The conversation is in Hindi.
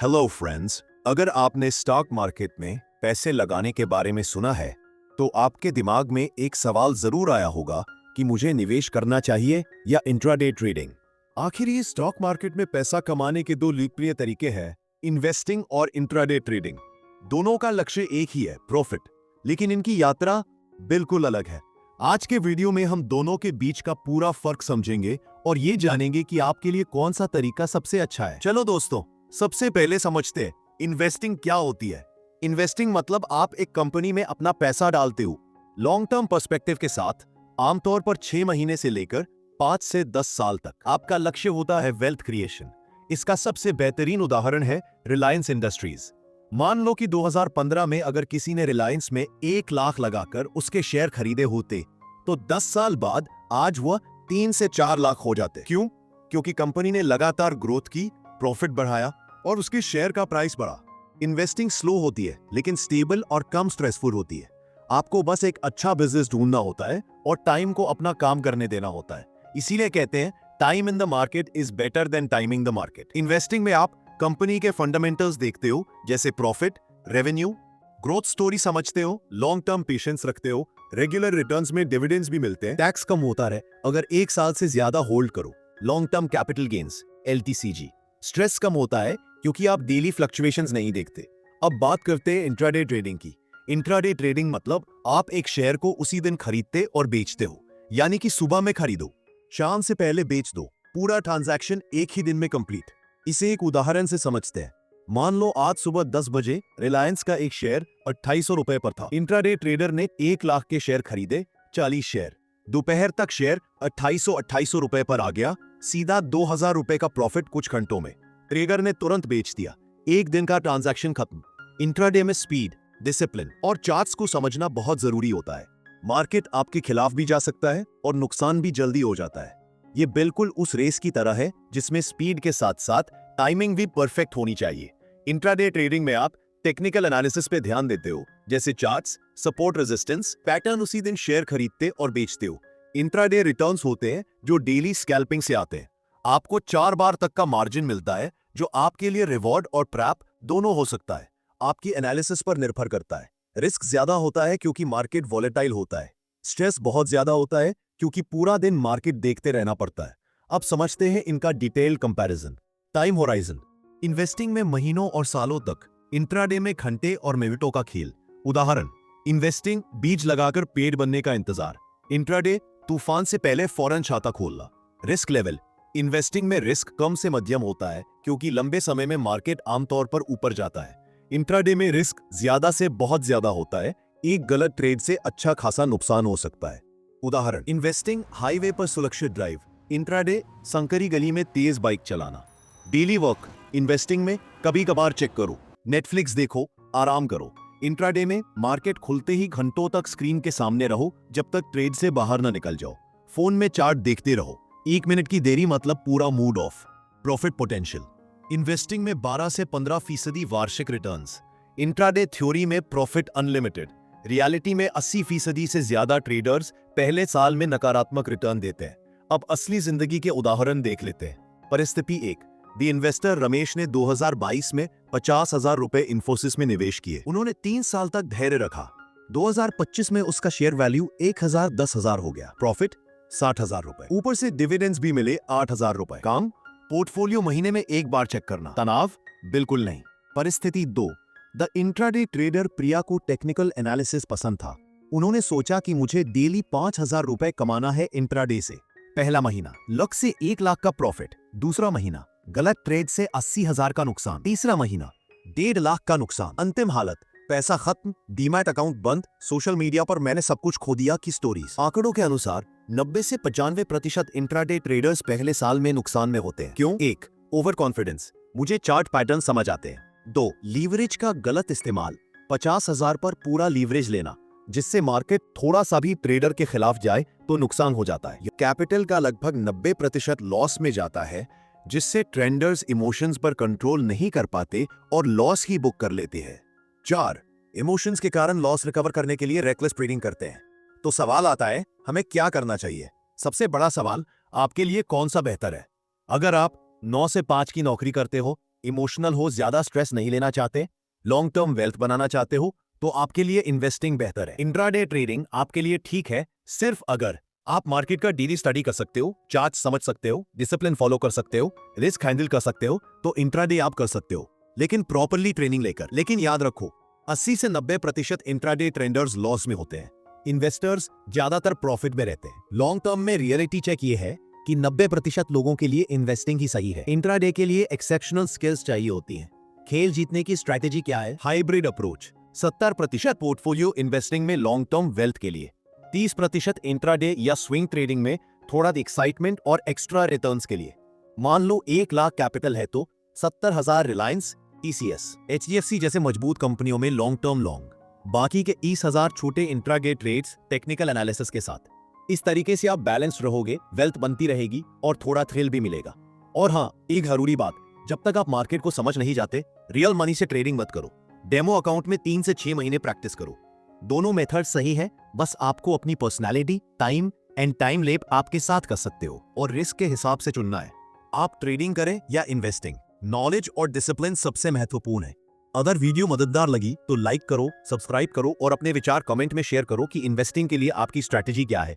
हेलो फ्रेंड्स, अगर आपने स्टॉक मार्केट में पैसे लगाने के बारे में सुना है तो आपके दिमाग में एक सवाल जरूर आया होगा कि मुझे निवेश करना चाहिए या इंट्राडे ट्रेडिंग। आखिर ये स्टॉक मार्केट में पैसा कमाने के दो लोकप्रिय तरीके हैं, इन्वेस्टिंग और इंट्राडे ट्रेडिंग। दोनों का लक्ष्य एक ही है, प्रॉफिट, लेकिन इनकी यात्रा बिल्कुल अलग है। आज के वीडियो में हम दोनों के बीच का पूरा फर्क समझेंगे और ये जानेंगे कि आपके लिए कौन सा तरीका सबसे अच्छा है। चलो दोस्तों, सबसे पहले समझते हैं इन्वेस्टिंग क्या होती है। इन्वेस्टिंग मतलब आप एक कंपनी में अपना पैसा डालते हो लॉन्ग टर्म पर्सपेक्टिव के साथ, आमतौर पर 6 महीने से लेकर 5 से 10 साल तक। आपका लक्ष्य होता है वेल्थ क्रिएशन। इसका सबसे बेहतरीन उदाहरण है रिलायंस इंडस्ट्रीज। मान लो कि 2015 में अगर किसी ने रिलायंस में 1 लाख लगाकर उसके शेयर खरीदे होते तो 10 साल बाद आज वह 3 से 4 लाख हो जाते। क्यों? क्योंकि कंपनी ने लगातार ग्रोथ की, प्रॉफिट बढ़ाया और उसके शेयर का प्राइस बढ़ा। इन्वेस्टिंग स्लो होती है लेकिन स्टेबल और कम स्ट्रेसफुल होती है। आपको बस एक अच्छा बिजनेस ढूंढना होता है और टाइम को अपना काम करने देना होता है। इसीलिए कहते हैं time in the market is better than timing the market. Investing में आप कंपनी के फंडामेंटल्स देखते हो, जैसे प्रॉफिट, रेवेन्यू, ग्रोथ स्टोरी समझते हो, लॉन्ग टर्म पेशेंस रखते हो, रेगुलर रिटर्न्स में डिविडेंड्स भी मिलते हैं, टैक्स कम होता है अगर 1 साल से ज्यादा होल्ड करो, long term capital gains LTCG, stress कम होता है क्योंकि आप डेली फ्लक्चुएशंस नहीं देखते। अब बात करते हैं इंट्राडे ट्रेडिंग की। इंट्राडे ट्रेडिंग मतलब आप एक शेयर को उसी दिन खरीदते और बेचते हो, यानी कि सुबह में खरीदो, शाम से पहले बेच दो, पूरा ट्रांजैक्शन एक ही दिन में कंप्लीट। इसे एक उदाहरण से समझते हैं। मान लो आज सुबह 10 बजे रिलायंस का एक शेयर 2800 रुपए पर था। इंट्राडे ट्रेडर ने 1 लाख के शेयर खरीदे, 40 शेयर। दोपहर तक शेयर 2800 रुपए पर आ गया, सीधा 2000 रुपए का प्रॉफिट कुछ घंटों में। ट्रेडर ने तुरंत बेच दिया, एक दिन का ट्रांजैक्शन खत्म। इंट्राडे में स्पीड, डिसिप्लिन और चार्ट्स को समझना बहुत जरूरी होता है। मार्केट आपके खिलाफ भी जा सकता है और नुकसान भी जल्दी हो जाता है। ये बिल्कुल उस रेस की तरह है जिसमें स्पीड के साथ साथ टाइमिंग भी परफेक्ट होनी चाहिए। इंट्राडे ट्रेडिंग में आप टेक्निकल एनालिसिस पे ध्यान देते हो, जैसे चार्ट्स, सपोर्ट, रेजिस्टेंस, पैटर्न, उसी दिन शेयर खरीदते और बेचते हो। इंट्राडे रिटर्न्स होते हैं जो डेली स्कैल्पिंग से आते हैं। आपको 4 बार तक का मार्जिन मिलता है, जो आपके लिए रिवॉर्ड और ट्रैप दोनों हो सकता है। आपकी एनालिसिस पर निर्भर करता है। रिस्क ज्यादा होता है क्योंकि मार्केट वॉलेटाइल होता है। स्ट्रेस बहुत ज्यादा होता है क्योंकि पूरा दिन मार्केट देखते रहना पड़ता है। अब समझते हैं इनका detail comparison. Time horizon, investing में महीनों और सालों तक, इंट्राडे में घंटे और मिनटों का खेल। उदाहरण, इन्वेस्टिंग बीज लगाकर पेड़ बनने का इंतजार, इंट्राडे तूफान से पहले फौरन छाता खोलना। रिस्क लेवल, इन्वेस्टिंग में रिस्क कम से मध्यम होता है क्योंकि लंबे समय में मार्केट आमतौर पर ऊपर जाता है। इंट्राडे में रिस्क ज्यादा से बहुत ज्यादा होता है, एक गलत ट्रेड से अच्छा खासा नुकसान हो सकता है। उदाहरण, इन्वेस्टिंग हाईवे पर सुरक्षित ड्राइव, इंट्राडे संकरी गली में तेज बाइक चलाना। डेली वर्क, इन्वेस्टिंग में कभी कभार चेक करो, नेटफ्लिक्स देखो, आराम करो। इंट्राडे में मार्केट खुलते ही घंटों तक स्क्रीन के सामने रहो जब तक ट्रेड से बाहर न निकल जाओ। फोन में चार्ट देखते रहो, 1 मिनट की देरी मतलब पूरा mood off. Profit potential, investing में 12 से 15% वार्षिक रिटर्न्स, इंट्राडे थ्योरी में प्रॉफिट अनलिमिटेड, रियलिटी में 80% से ज्यादा ट्रेडर्स पहले साल में नकारात्मक रिटर्न देते हैं। अब असली जिंदगी के उदाहरण देख लेते हैं। परिस्थिति 1, द इन्वेस्टर रमेश ने 2022 में 50,000 रुपए इन्फोसिस में निवेश किए। उन्होंने 3 साल तक धैर्य रखा। 2025 में उसका शेयर वैल्यू 10,000 हो गया। प्रॉफिट 60,000 रुपए, ऊपर से डिविडेंड्स भी मिले 8,000 रुपए। काम, पोर्टफोलियो महीने में 1 बार चेक करना। तनाव बिल्कुल नहीं। परिस्थिति 2, द इंट्राडे ट्रेडर प्रिया को टेक्निकल एनालिसिस पसंद था। उन्होंने सोचा कि मुझे डेली 5,000 रुपए कमाना है इंट्राडे से। पहला महीना लक से 1 लाख का प्रॉफिट, दूसरा महीना गलत ट्रेड से 80,000 का नुकसान, तीसरा महीना 1.5 लाख का नुकसान, अंतिम हालत पैसा खत्म, डीमैट अकाउंट बंद, सोशल मीडिया पर मैंने सब कुछ खो दिया की स्टोरीज। आंकड़ों के अनुसार 90 से 95% इंट्राडे ट्रेडर्स पहले साल में नुकसान में होते हैं। क्यों? 1, ओवर कॉन्फिडेंस, मुझे चार्ट पैटर्न समझ आते हैं। 2, लीवरेज का गलत इस्तेमाल, 50,000 पर पूरा लीवरेज लेना जिससे मार्केट थोड़ा सा भी ट्रेडर के खिलाफ जाए तो नुकसान हो जाता है। कैपिटल का लगभग 90% लॉस में जाता है जिससे ट्रेंडर्स इमोशंस पर कंट्रोल नहीं कर पाते और लॉस ही बुक कर लेते हैं। 4, इमोशंस के कारण लॉस रिकवर करने के लिए रेकलेस ट्रेडिंग करते हैं। तो सवाल आता है, हमें क्या करना चाहिए? सबसे बड़ा सवाल, आपके लिए कौन सा बेहतर है? अगर आप 9 से 5 की नौकरी करते हो इमोशनल हो, ज्यादा स्ट्रेस नहीं लेना चाहते, लॉन्ग टर्म वेल्थ बनाना चाहते हो, तो आपके लिए इन्वेस्टिंग बेहतर है। इंट्राडे ट्रेडिंग आपके लिए ठीक है सिर्फ अगर आप मार्केट का डेली स्टडी कर सकते हो, चार्ट समझ सकते हो, डिसिप्लिन फॉलो कर सकते हो, रिस्क हैंडल कर सकते हो, तो इंट्राडे आप कर सकते हो, लेकिन प्रॉपरली ट्रेनिंग लेकर। लेकिन याद रखो, 80 से 90% इंट्राडे ट्रेडर्स लॉस में होते हैं, इन्वेस्टर्स ज्यादातर प्रॉफिट में रहते हैं। लॉन्ग टर्म में रियलिटी चेक ये है कि 90% लोगों के लिए इन्वेस्टिंग ही सही है। इंट्राडे के लिए एक्सेप्शनल स्किल्स चाहिए होती हैं। खेल जीतने की स्ट्रैटेजी क्या है? Hybrid approach. 70% पोर्टफोलियो इन्वेस्टिंग में लॉन्ग टर्म वेल्थ के लिए, 30% इंट्राडे या स्विंग ट्रेडिंग में थोड़ा एक्साइटमेंट और एक्स्ट्रा रिटर्न्स के लिए। मान लो 1 लाख कैपिटल है तो 70,000 रिलायंस, टीसीएस, एचडीएफसी जैसे मजबूत कंपनियों में लॉन्ग टर्म लॉन्ग, बाकी के 20,000 छोटे इंट्राडे ट्रेड्स टेक्निकल एनालिसिस के साथ। इस तरीके से आप बैलेंस रहोगे, वेल्थ बनती रहेगी और थोड़ा थ्रिल भी मिलेगा। और हाँ, एक जरूरी बात, जब तक आप मार्केट को समझ नहीं जाते, रियल मनी से ट्रेडिंग मत करो। डेमो अकाउंट में 3 से 6 महीने प्रैक्टिस करो। दोनों मेथड सही है, बस आपको अपनी पर्सनालिटी, टाइम एंड टाइम लेप आपके साथ कर सकते हो और रिस्क के हिसाब से चुनना है। आप ट्रेडिंग करें या इन्वेस्टिंग, नॉलेज और डिसिप्लिन सबसे महत्वपूर्ण है। अगर वीडियो मददगार लगी तो लाइक करो, सब्सक्राइब करो और अपने विचार कमेंट में शेयर करो कि इन्वेस्टिंग के लिए आपकी स्ट्रैटेजी क्या है।